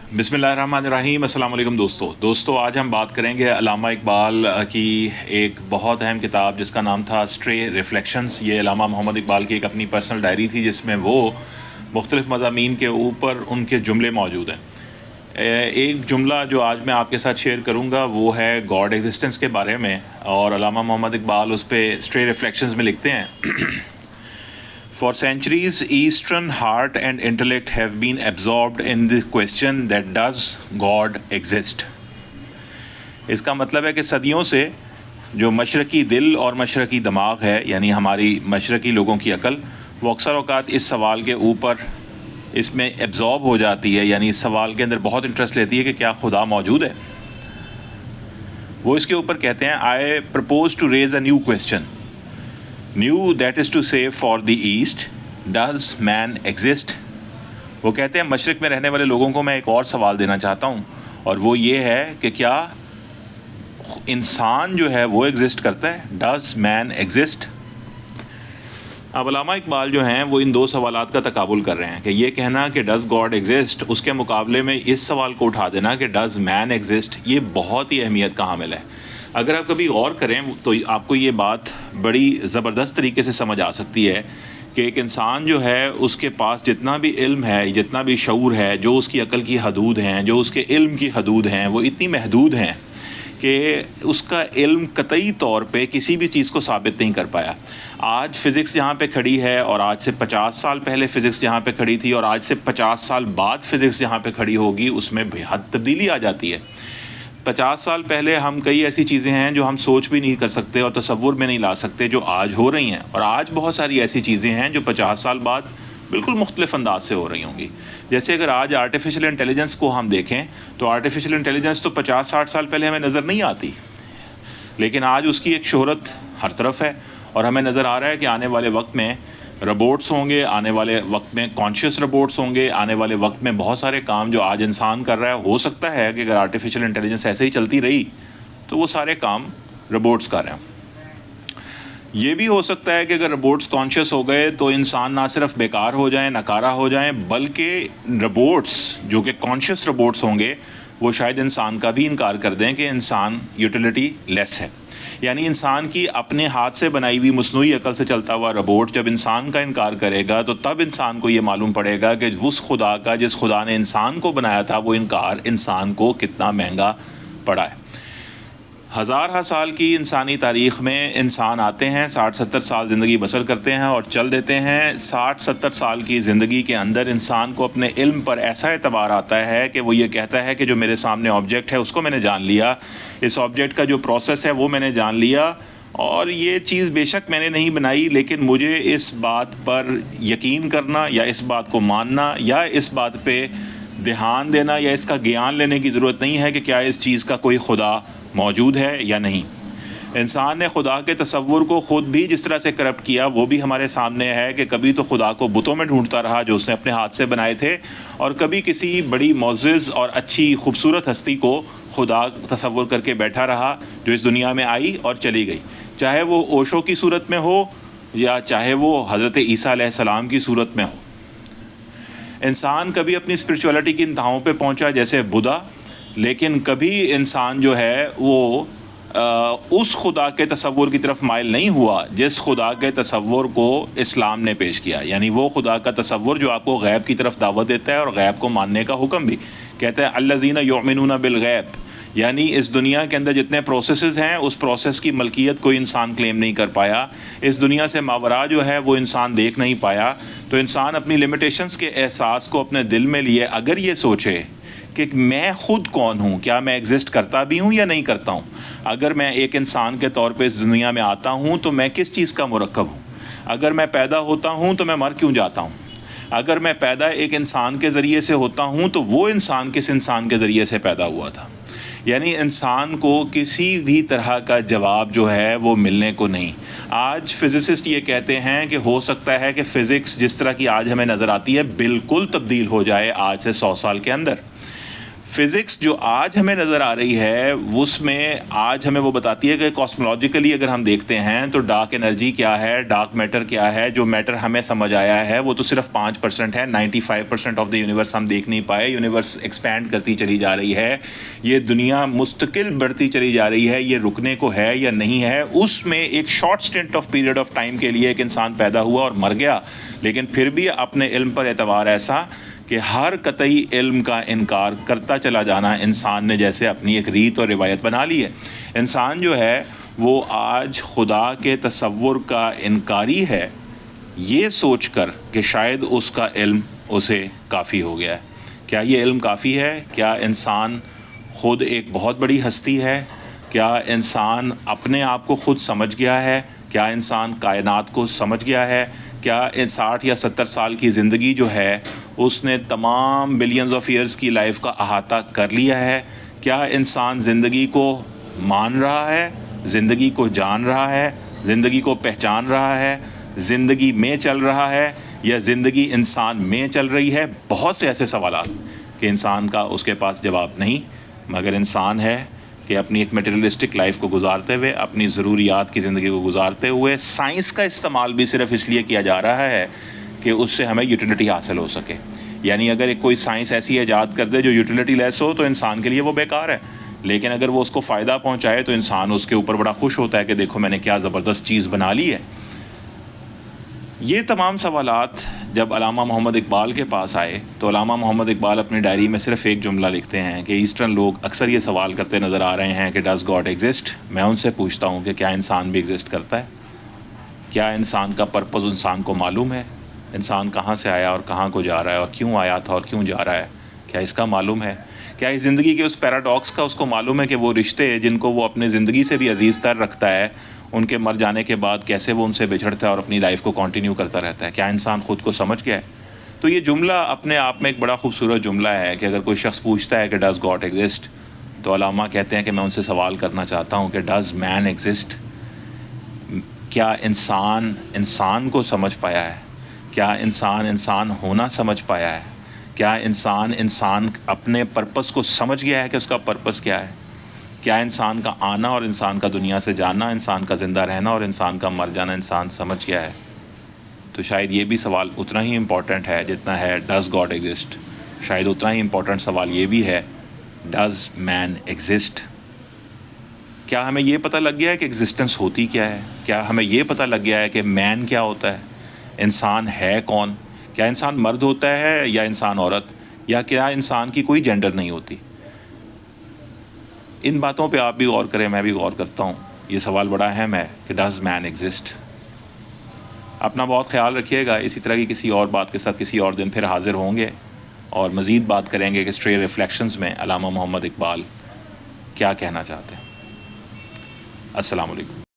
बिस्मिल्लाहिर्रहमानिर्रहीम। अस्सलाम वालेकुम दोस्तों आज हम बात करेंगे अल्लामा इकबाल की एक बहुत अहम किताब जिसका नाम था स्ट्रे रिफ्लेक्शंस। ये अल्लामा मोहम्मद इकबाल की एक अपनी पर्सनल डायरी थी जिसमें वो मुख्तलिफ़ मज़ामीन के ऊपर उनके जुमले मौजूद हैं। एक जुमला जो आज मैं आपके साथ शेयर करूँगा वो है गॉड एग्जिस्टेंस के बारे में, और अल्लामा मोहम्मद इकबाल उस पर स्ट्रे रिफ्लेक्शंस में लिखते हैं For centuries, Eastern heart and intellect have been absorbed in the question that does God exist? इसका मतलब है कि सदियों से जो मशरकी दिल और मशरकी दिमाग है, यानी हमारी मशरकी लोगों की अकल, वो अक्सर औक़ात इस सवाल के ऊपर इसमें एब्जॉर्ब हो जाती है, यानी इस सवाल के अंदर बहुत इंटरेस्ट लेती है कि क्या खुदा मौजूद है। वो इसके ऊपर कहते हैं, I propose to raise a new question, new that is to say for the east, does man exist. वो कहते हैं मशरक़ में रहने वाले लोगों को मैं एक और सवाल देना चाहता हूँ, और वो ये है कि क्या इंसान जो है वो एग्जिस्ट करता है, डज मैन एग्जिस्ट। अब अल्लामा इकबाल जो हैं वो इन दो सवालात का तकाबुल कर रहे हैं कि ये कहना कि डज़ गॉड एग्जिस्ट, उसके मुकाबले में इस सवाल को उठा देना कि डज़ मैन एग्जिस्ट, ये बहुत ही अहमियत का हामिल है। अगर आप कभी गौर करें तो आपको ये बात बड़ी ज़बरदस्त तरीके से समझ आ सकती है कि एक इंसान जो है उसके पास जितना भी इल्म है, जितना भी शऊर है, जो उसकी अकल की हदूद हैं, जो उसके इल्म की हदूद हैं, वो इतनी महदूद हैं कि उसका इल्म कतई तौर पे किसी भी चीज़ को साबित नहीं कर पाया। आज फ़िज़िक्स जहाँ पे खड़ी है और आज से 50 साल पहले फ़िज़िक्स जहाँ पे खड़ी थी और आज से 50 साल बाद फ़िज़िक्स जहाँ पे खड़ी होगी, उसमें बेहद तब्दीली आ जाती है। 50 साल पहले हम कई ऐसी चीज़ें हैं जो हम सोच भी नहीं कर सकते और तसव्वुर में नहीं ला सकते जो आज हो रही हैं, और आज बहुत सारी ऐसी चीज़ें हैं जो 50 साल बाद बिल्कुल मुख्तलिफ़ अंदाज से हो रही होंगी। जैसे अगर आज आर्टिफिशियल इंटेलिजेंस को हम देखें तो आर्टिफिशियल इंटेलिजेंस तो 50-60 साल पहले हमें नज़र नहीं आती, लेकिन आज उसकी एक शोहरत हर तरफ है, और हमें नज़र आ रहा है कि आने वाले वक्त में रोबोट्स होंगे, आने वाले वक्त में कॉन्शियस रोबोट्स होंगे, आने वाले वक्त में बहुत सारे काम जो आज इंसान कर रहा है, हो सकता है कि अगर आर्टिफिशियल इंटेलिजेंस ऐसे ही चलती रही तो वो सारे काम रोबोट्स कर रहे हैं। ये भी हो सकता है कि अगर रोबोट्स कॉन्शियस हो गए तो इंसान ना सिर्फ बेकार हो जाएं, नकारा हो जाएं, बल्कि रोबोट्स जो कि कॉन्शियस रोबोट्स होंगे वो शायद इंसान का भी इनकार कर दें कि इंसान यूटिलिटी लेस है। यानी इंसान की अपने हाथ से बनाई हुई मसनूई अकल से चलता हुआ रोबोट जब इंसान का इनकार करेगा तो तब इंसान को ये मालूम पड़ेगा कि उस खुदा का जिस खुदा ने इंसान को बनाया था वो इनकार इंसान को कितना महंगा पड़ा है। हज़ार साल की इंसानी तारीख़ में इंसान आते हैं, 60-70 साल ज़िंदगी बसर करते हैं और चल देते हैं। 60-70 साल की ज़िंदगी के अंदर इंसान को अपने इल्म पर ऐसा एतबार आता है कि वो ये कहता है कि जो मेरे सामने ऑब्जेक्ट है उसको मैंने जान लिया, इस ऑब्जेक्ट का जो प्रोसेस है वो मैंने जान लिया, और ये चीज़ बेशक मैंने नहीं बनाई, लेकिन मुझे इस बात पर यकीन करना या इस बात को मानना या इस बात पे ध्यान देना या इसका ज्ञान लेने की ज़रूरत नहीं है कि क्या इस चीज़ का कोई खुदा मौजूद है या नहीं। इंसान ने खुदा के तसव्वुर को ख़ुद भी जिस तरह से करप्ट किया वो भी हमारे सामने है कि कभी तो खुदा को बुतों में ढूंढता रहा जो उसने अपने हाथ से बनाए थे, और कभी किसी बड़ी मोअज़्ज़िज़ और अच्छी खूबसूरत हस्ती को खुदा तसव्वुर करके बैठा रहा जो इस दुनिया में आई और चली गई, चाहे वो ओशो की सूरत में हो या चाहे वो हज़रत ईसा अलैहिस्सलाम की सूरत में हो। इंसान कभी अपनी स्पिरिचुअलिटी की इंतहाओं पे पहुंचा जैसे बुद्धा, लेकिन कभी इंसान जो है वो उस खुदा के तसव्वुर की तरफ माइल नहीं हुआ जिस खुदा के तसव्वुर को इस्लाम ने पेश किया। यानी वो खुदा का तसव्वुर जो आपको गैब की तरफ दावत देता है और गैब को मानने का हुक्म भी कहता है, अल्लज़ीना युमिनूना बिल गैब, यानी इस दुनिया के अंदर जितने प्रोसेसेस हैं उस प्रोसेस की मलकियत कोई इंसान क्लेम नहीं कर पाया, इस दुनिया से मावरा जो है वो इंसान देख नहीं पाया। तो इंसान अपनी लिमिटेशंस के एहसास को अपने दिल में लिए अगर ये सोचे कि मैं ख़ुद कौन हूँ, क्या मैं एग्जिस्ट करता भी हूँ या नहीं करता हूँ, अगर मैं एक इंसान के तौर पे इस दुनिया में आता हूँ तो मैं किस चीज़ का मुरक्कब हूँ, अगर मैं पैदा होता हूँ तो मैं मर क्यों जाता हूँ, अगर मैं पैदा एक इंसान के ज़रिए से होता हूँ तो वो इंसान किस इंसान के ज़रिए से पैदा हुआ था। यानी इंसान को किसी भी तरह का जवाब जो है वो मिलने को नहीं। आज फिज़िसिस्ट ये कहते हैं कि हो सकता है कि फ़िज़िक्स जिस तरह की आज हमें नज़र आती है बिल्कुल तब्दील हो जाए आज से 100 साल के अंदर। فزکس جو آج ہمیں نظر آ رہی ہے اس میں آج ہمیں وہ بتاتی ہے کہ کاسمولوجیکلی اگر ہم دیکھتے ہیں تو ڈارک انرجی کیا ہے، ڈارک میٹر کیا ہے. جو میٹر ہمیں سمجھ آیا ہے وہ تو صرف 5% ہے. 95% آف دا یونیورس ہم دیکھ نہیں پائے. یونیورس ایکسپینڈ کرتی چلی جا رہی ہے. یہ دنیا مستقل بڑھتی چلی جا رہی ہے. یہ رکنے کو ہے یا نہیں ہے. اس میں ایک short stint of period of time کے لیے ایک انسان پیدا ہوا اور مر گیا، لیکن پھر بھی اپنے علم پر اعتبار ایسا کہ ہر قطعی علم کا انکار کرتا چلا جانا انسان نے جیسے اپنی ایک ریت اور روایت بنا لی ہے. انسان جو ہے وہ آج خدا کے تصور کا انکاری ہے، یہ سوچ کر کہ شاید اس کا علم اسے کافی ہو گیا ہے. کیا یہ علم کافی ہے؟ کیا انسان خود ایک بہت بڑی ہستی ہے؟ کیا انسان اپنے آپ کو خود سمجھ گیا ہے؟ کیا انسان کائنات کو سمجھ گیا ہے؟ کیا 60 یا 70 سال کی زندگی جو ہے اس نے تمام بلینز آف ایئرس کی لائف کا احاطہ کر لیا ہے؟ کیا انسان زندگی کو مان رہا ہے، زندگی کو جان رہا ہے، زندگی کو پہچان رہا ہے، زندگی میں چل رہا ہے، یا زندگی انسان میں چل رہی ہے؟ بہت سے ایسے سوالات کہ انسان کا اس کے پاس جواب نہیں، مگر انسان ہے کہ اپنی ایک میٹیریلسٹک لائف کو گزارتے ہوئے، اپنی ضروریات کی زندگی کو گزارتے ہوئے، سائنس کا استعمال بھی صرف اس لیے کیا جا رہا ہے کہ اس سے ہمیں یوٹیلیٹی حاصل ہو سکے. یعنی اگر ایک کوئی سائنس ایسی ایجاد کر دے جو یوٹیلیٹی لیس ہو تو انسان کے لیے وہ بیکار ہے، لیکن اگر وہ اس کو فائدہ پہنچائے تو انسان اس کے اوپر بڑا خوش ہوتا ہے کہ دیکھو میں نے کیا زبردست چیز بنا لی ہے. یہ تمام سوالات جب علامہ محمد اقبال کے پاس آئے تو علامہ محمد اقبال اپنی ڈائری میں صرف ایک جملہ لکھتے ہیں کہ ایسٹرن لوگ اکثر یہ سوال کرتے نظر آ رہے ہیں کہ ڈز گاڈ ایگزسٹ. میں ان سے پوچھتا ہوں کہ کیا انسان بھی ایگزسٹ کرتا ہے؟ کیا انسان کا پرپز انسان کو معلوم ہے؟ انسان کہاں سے آیا اور کہاں کو جا رہا ہے، اور کیوں آیا تھا اور کیوں جا رہا ہے؟ کیا اس کا معلوم ہے؟ کیا اس زندگی کے اس پیراڈاکس کا اس کو معلوم ہے کہ وہ رشتے جن کو وہ اپنے زندگی سے بھی عزیز تر رکھتا ہے، ان کے مر جانے کے بعد کیسے وہ ان سے بچھڑتا ہے اور اپنی لائف کو کنٹینیو کرتا رہتا ہے؟ کیا انسان خود کو سمجھ گیا ہے؟ تو یہ جملہ اپنے آپ میں ایک بڑا خوبصورت جملہ ہے کہ اگر کوئی شخص پوچھتا ہے کہ ڈز گاڈ ایگزسٹ، تو علامہ کہتے ہیں کہ میں ان سے سوال کرنا چاہتا ہوں کہ ڈز مین ایگزسٹ؟ کیا انسان کو سمجھ پایا ہے؟ کیا انسان ہونا سمجھ پایا ہے؟ کیا انسان اپنے پرپس کو سمجھ گیا ہے کہ اس کا پرپس کیا ہے؟ کیا انسان کا آنا اور انسان کا دنیا سے جانا، انسان کا زندہ رہنا اور انسان کا مر جانا انسان سمجھ گیا ہے؟ تو شاید یہ بھی سوال اتنا ہی امپورٹنٹ ہے جتنا ہے ڈز گاڈ ایگزسٹ. شاید اتنا ہی امپورٹنٹ سوال یہ بھی ہے ڈز مین ایگزسٹ؟ کیا ہمیں یہ پتہ لگ گیا ہے کہ ایگزسٹنس ہوتی کیا ہے؟ کیا ہمیں یہ پتہ لگ گیا ہے کہ مین کیا ہوتا ہے؟ انسان ہے کون؟ کیا انسان مرد ہوتا ہے یا انسان عورت؟ یا کیا انسان کی کوئی جینڈر نہیں ہوتی؟ ان باتوں پہ آپ بھی غور کریں، میں بھی غور کرتا ہوں. یہ سوال بڑا اہم ہے کہ ڈز مین ایگزسٹ. اپنا بہت خیال رکھیے گا. اسی طرح کی کسی اور بات کے ساتھ کسی اور دن پھر حاضر ہوں گے اور مزید بات کریں گے کہ اسٹرے ریفلیکشنز میں علامہ محمد اقبال کیا کہنا چاہتے ہیں. السلام علیکم.